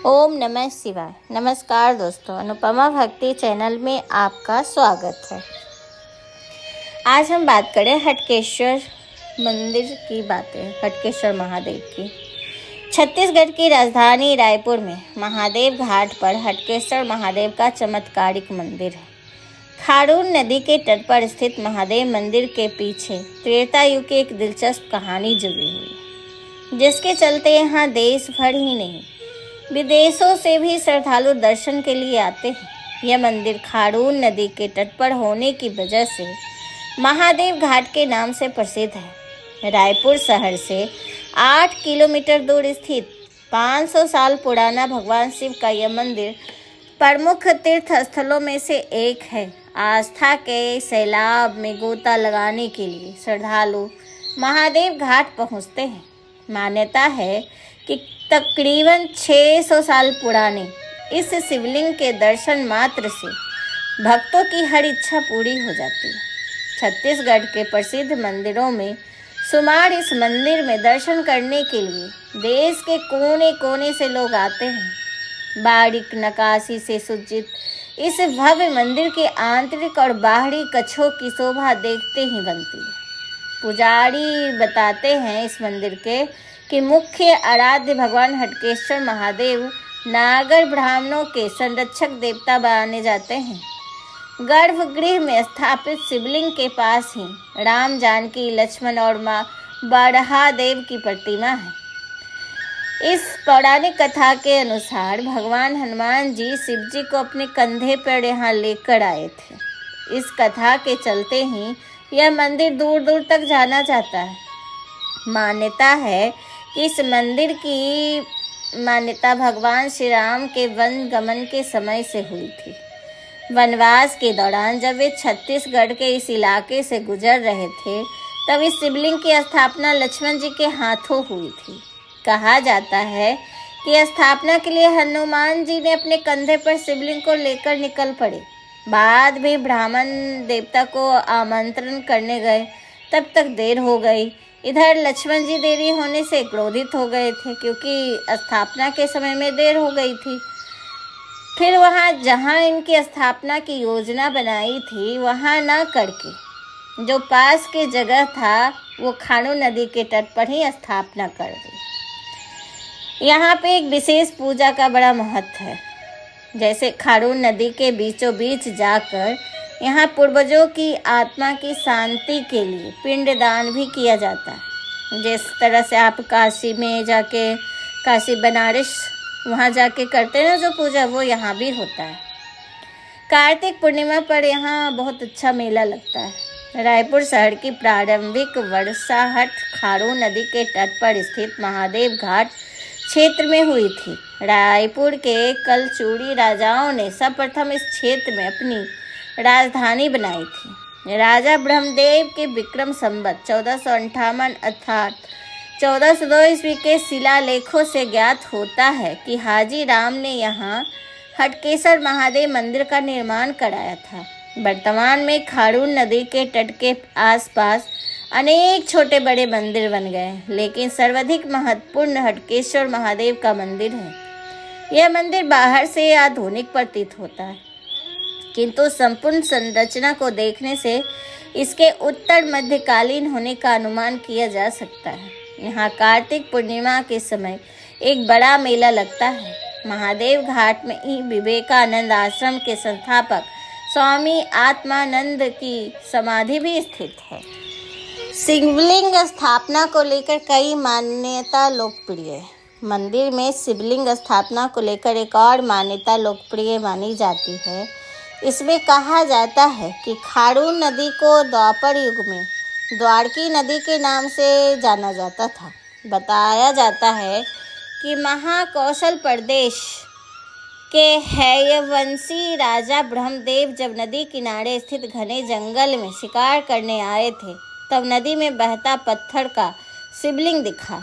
ओम नमः शिवाय। नमस्कार दोस्तों, अनुपमा भक्ति चैनल में आपका स्वागत है। आज हम बात करें हटकेश्वर मंदिर की बातें, हटकेश्वर महादेव की। छत्तीसगढ़ की राजधानी रायपुर में महादेव घाट पर हटकेश्वर महादेव का चमत्कारिक मंदिर है। खारून नदी के तट पर स्थित महादेव मंदिर के पीछे त्रेता युग की एक दिलचस्प कहानी जुड़ी हुई है, जिसके चलते यहाँ देश भर ही नहीं विदेशों से भी श्रद्धालु दर्शन के लिए आते हैं। यह मंदिर खारून नदी के तट पर होने की वजह से महादेव घाट के नाम से प्रसिद्ध है। रायपुर शहर से 8 किलोमीटर दूर स्थित 500 साल पुराना भगवान शिव का यह मंदिर प्रमुख तीर्थ स्थलों में से एक है। आस्था के सैलाब में गोता लगाने के लिए श्रद्धालु महादेव घाट पहुँचते हैं। मान्यता है कि तकरीबन 600 साल पुराने इस शिवलिंग के दर्शन मात्र से भक्तों की हर इच्छा पूरी हो जाती है। छत्तीसगढ़ के प्रसिद्ध मंदिरों में शुमार इस मंदिर में दर्शन करने के लिए देश के कोने कोने से लोग आते हैं। बारीक नक्काशी से सुसज्जित इस भव्य मंदिर के आंतरिक और बाहरी कक्षों की शोभा देखते ही बनती है। पुजारी बताते हैं इस मंदिर के कि मुख्य आराध्य भगवान हटकेश्वर महादेव नागर ब्राह्मणों के संरक्षक देवता माने जाते हैं। गर्भगृह में स्थापित शिवलिंग के पास ही राम, जानकी, लक्ष्मण और माँ बरहादेव की प्रतिमा है। इस पौराणिक कथा के अनुसार भगवान हनुमान जी शिव जी को अपने कंधे पर यहाँ लेकर आए थे। इस कथा के चलते ही यह मंदिर दूर दूर तक जाना जाता है। मान्यता है कि इस मंदिर की मान्यता भगवान श्री राम के वन गमन के समय से हुई थी। वनवास के दौरान जब वे छत्तीसगढ़ के इस इलाके से गुजर रहे थे, तब इस शिवलिंग की स्थापना लक्ष्मण जी के हाथों हुई थी। कहा जाता है कि स्थापना के लिए हनुमान जी ने अपने कंधे पर शिवलिंग को लेकर निकल पड़े। बाद में ब्राह्मण देवता को आमंत्रण करने गए, तब तक देर हो गई। इधर लक्ष्मण जी देरी होने से क्रोधित हो गए थे, क्योंकि स्थापना के समय में देर हो गई थी। फिर वहाँ जहाँ इनकी स्थापना की योजना बनाई थी, वहाँ न करके जो पास के जगह था वो खारून नदी के तट पर ही स्थापना कर दी। यहाँ पे एक विशेष पूजा का बड़ा महत्व है। जैसे खारून नदी के बीचों बीच जाकर यहाँ पूर्वजों की आत्मा की शांति के लिए पिंडदान भी किया जाता है। जिस तरह से आप काशी में जाके, काशी बनारस वहाँ जाके करते हैं जो पूजा, वो यहाँ भी होता है। कार्तिक पूर्णिमा पर यहाँ बहुत अच्छा मेला लगता है। रायपुर शहर की प्रारंभिक वर्षाहट खारून नदी के तट पर स्थित महादेव घाट क्षेत्र में हुई थी। रायपुर के कलचूड़ी राजाओं ने सर्वप्रथम इस क्षेत्र में अपनी राजधानी बनाई थी। राजा ब्रह्मदेव के विक्रम संवत 1458 अर्थात 1402 ईस्वी के शिलालेखों से ज्ञात होता है कि हाजी राम ने यहाँ हटकेश्वर महादेव मंदिर का निर्माण कराया था। वर्तमान में खारून नदी के तट के आसपास अनेक छोटे बड़े मंदिर बन गए, लेकिन सर्वाधिक महत्वपूर्ण हटकेश्वर महादेव का मंदिर है। यह मंदिर बाहर से आधुनिक प्रतीत होता है, किंतु संपूर्ण संरचना को देखने से इसके उत्तर मध्यकालीन होने का अनुमान किया जा सकता है। यहाँ कार्तिक पूर्णिमा के समय एक बड़ा मेला लगता है। महादेव घाट में ही विवेकानंद आश्रम के संस्थापक स्वामी आत्मानंद की समाधि भी स्थित है। शिवलिंग स्थापना को लेकर कई मान्यता लोकप्रिय है। मंदिर में शिवलिंग स्थापना को लेकर एक और मान्यता लोकप्रिय मानी जाती है। इसमें कहा जाता है कि खारून नदी को द्वापर युग में द्वारकी नदी के नाम से जाना जाता था। बताया जाता है कि महाकौशल प्रदेश के हैयवंशी राजा ब्रह्मदेव जब नदी किनारे स्थित घने जंगल में शिकार करने आए थे, तब नदी में बहता पत्थर का शिवलिंग दिखा,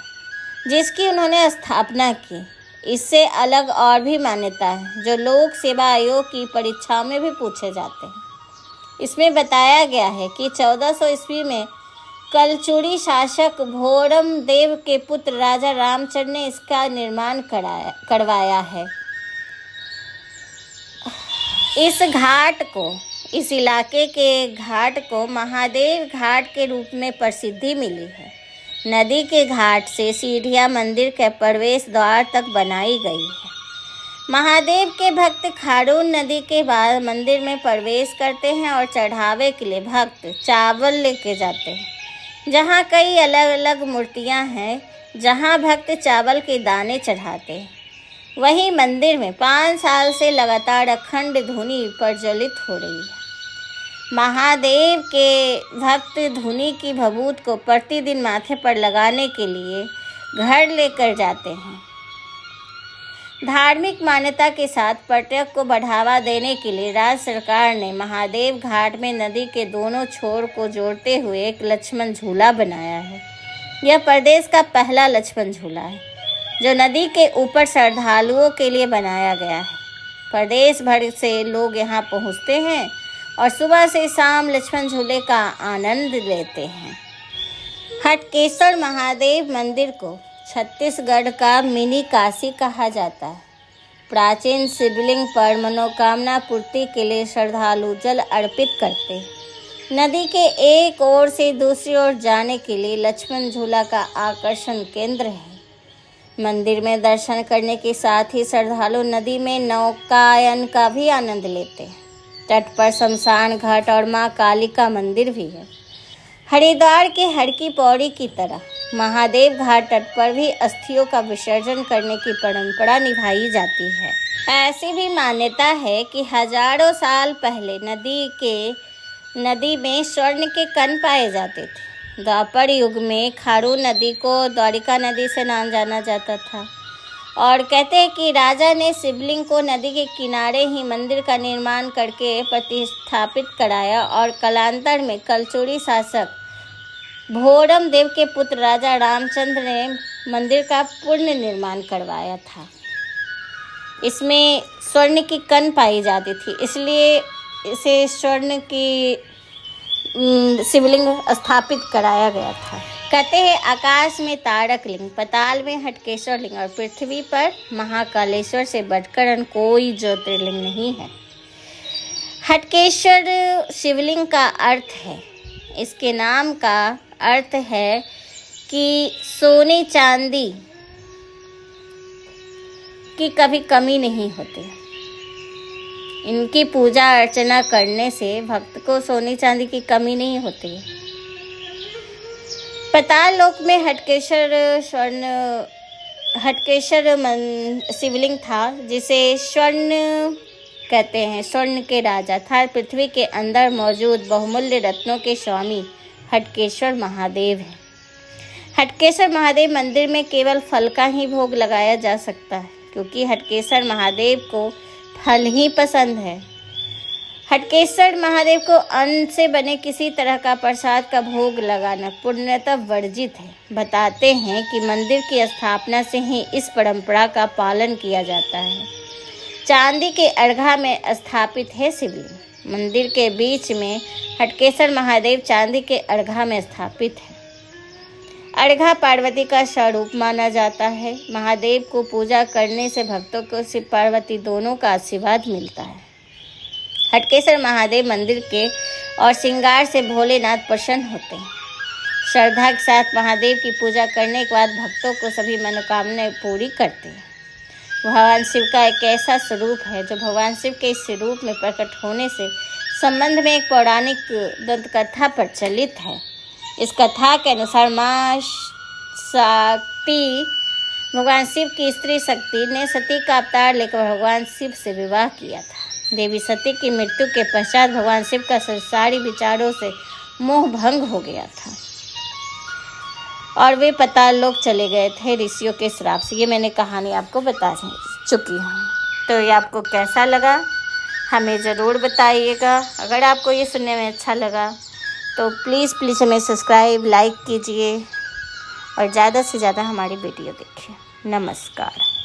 जिसकी उन्होंने स्थापना की। इससे अलग और भी मान्यता है जो लोक सेवा आयोग की परीक्षाओं में भी पूछे जाते हैं। इसमें बताया गया है कि 1400 ईस्वी में कलचुड़ी शासक भोरम देव के पुत्र राजा रामचंद्र ने इसका निर्माण करवाया है। इस इलाके के घाट को महादेव घाट के रूप में प्रसिद्धि मिली है। नदी के घाट से सीढ़ियां मंदिर के प्रवेश द्वार तक बनाई गई है। महादेव के भक्त खारून नदी के बाद मंदिर में प्रवेश करते हैं और चढ़ावे के लिए भक्त चावल लेके जाते हैं। जहाँ कई अलग अलग मूर्तियाँ हैं जहाँ भक्त चावल के दाने चढ़ाते हैं, वहीं मंदिर में 5 साल से लगातार अखंड धुनी प्रज्वलित हो रही है। महादेव के भक्त धुनी की भभूत को प्रतिदिन माथे पर लगाने के लिए घर लेकर जाते हैं। धार्मिक मान्यता के साथ पर्यटक को बढ़ावा देने के लिए राज्य सरकार ने महादेव घाट में नदी के दोनों छोर को जोड़ते हुए एक लक्ष्मण झूला बनाया है। यह प्रदेश का पहला लक्ष्मण झूला है जो नदी के ऊपर श्रद्धालुओं के लिए बनाया गया है। प्रदेश भर से लोग यहाँ पहुँचते हैं और सुबह से शाम लक्ष्मण झूले का आनंद लेते हैं। हटकेश्वर महादेव मंदिर को छत्तीसगढ़ का मिनी काशी कहा जाता है। प्राचीन शिवलिंग पर मनोकामना पूर्ति के लिए श्रद्धालु जल अर्पित करते हैं। नदी के एक ओर से दूसरी ओर जाने के लिए लक्ष्मण झूला का आकर्षण केंद्र है। मंदिर में दर्शन करने के साथ ही श्रद्धालु नदी में नौकायन का भी आनंद लेते हैं। तट पर शमशान घाट और मां काली का मंदिर भी है। हरिद्वार के हर की पौड़ी की तरह महादेव घाट तट पर भी अस्थियों का विसर्जन करने की परंपरा निभाई जाती है। ऐसी भी मान्यता है कि हजारों साल पहले नदी में स्वर्ण के कण पाए जाते थे। द्वापर युग में खारून नदी को द्वारिका नदी से नाम जाना जाता था और कहते हैं कि राजा ने शिवलिंग को नदी के किनारे ही मंदिर का निर्माण करके प्रतिस्थापित कराया और कालांतर में कलचुड़ी शासक भोरम देव के पुत्र राजा रामचंद्र ने मंदिर का पुनर्निर्माण करवाया था। इसमें स्वर्ण की कण पाई जाती थी, इसलिए इसे स्वर्ण की शिवलिंग स्थापित कराया गया था। कहते हैं आकाश में तारक लिंग, पाताल में हटकेश्वर लिंग और पृथ्वी पर महाकालेश्वर से बढ़कर अन्य कोई ज्योतिर्लिंग नहीं है। हटकेश्वर शिवलिंग का अर्थ है, इसके नाम का अर्थ है कि सोने चांदी की कभी कमी नहीं होती। इनकी पूजा अर्चना करने से भक्त को सोने चांदी की कमी नहीं होती। पाताल लोक में हटकेश्वर शिवलिंग था जिसे स्वर्ण कहते हैं। स्वर्ण के राजा था। पृथ्वी के अंदर मौजूद बहुमूल्य रत्नों के स्वामी हटकेश्वर महादेव है। हटकेश्वर महादेव मंदिर में केवल फल का ही भोग लगाया जा सकता है क्योंकि हटकेश्वर महादेव को फल ही पसंद है। हटकेश्वर महादेव को अन्न से बने किसी तरह का प्रसाद का भोग लगाना पूर्णतः वर्जित है। बताते हैं कि मंदिर की स्थापना से ही इस परंपरा का पालन किया जाता है। चांदी के अर्घा में स्थापित है शिवलिंग। मंदिर के बीच में हटकेश्वर महादेव चांदी के अर्घा में स्थापित है। अर्घा पार्वती का स्वरूप माना जाता है। महादेव को पूजा करने से भक्तों को शिव पार्वती दोनों का आशीर्वाद मिलता है। हटकेश्वर महादेव मंदिर के और श्रृंगार से भोलेनाथ प्रसन्न होते हैं। श्रद्धा के साथ महादेव की पूजा करने के बाद भक्तों को सभी मनोकामनाएं पूरी करते हैं। भगवान शिव का एक ऐसा स्वरूप है जो भगवान शिव के इस स्वरूप में प्रकट होने से संबंध में एक पौराणिक दंत कथा प्रचलित है। इस कथा के अनुसार माँ शक्ति भगवान शिव की स्त्री शक्ति ने सती का अवतार लेकर भगवान शिव से विवाह किया था। देवी सती की मृत्यु के पश्चात भगवान शिव का संसारी विचारों से मोह भंग हो गया था और वे पाताल लोक चले गए थे ऋषियों के श्राप से। ये मैंने कहानी आपको बता चुकी हूँ। तो ये आपको कैसा लगा हमें ज़रूर बताइएगा। अगर आपको ये सुनने में अच्छा लगा तो प्लीज़ हमें सब्सक्राइब लाइक कीजिए और ज़्यादा से ज़्यादा हमारी वीडियो देखिए। नमस्कार।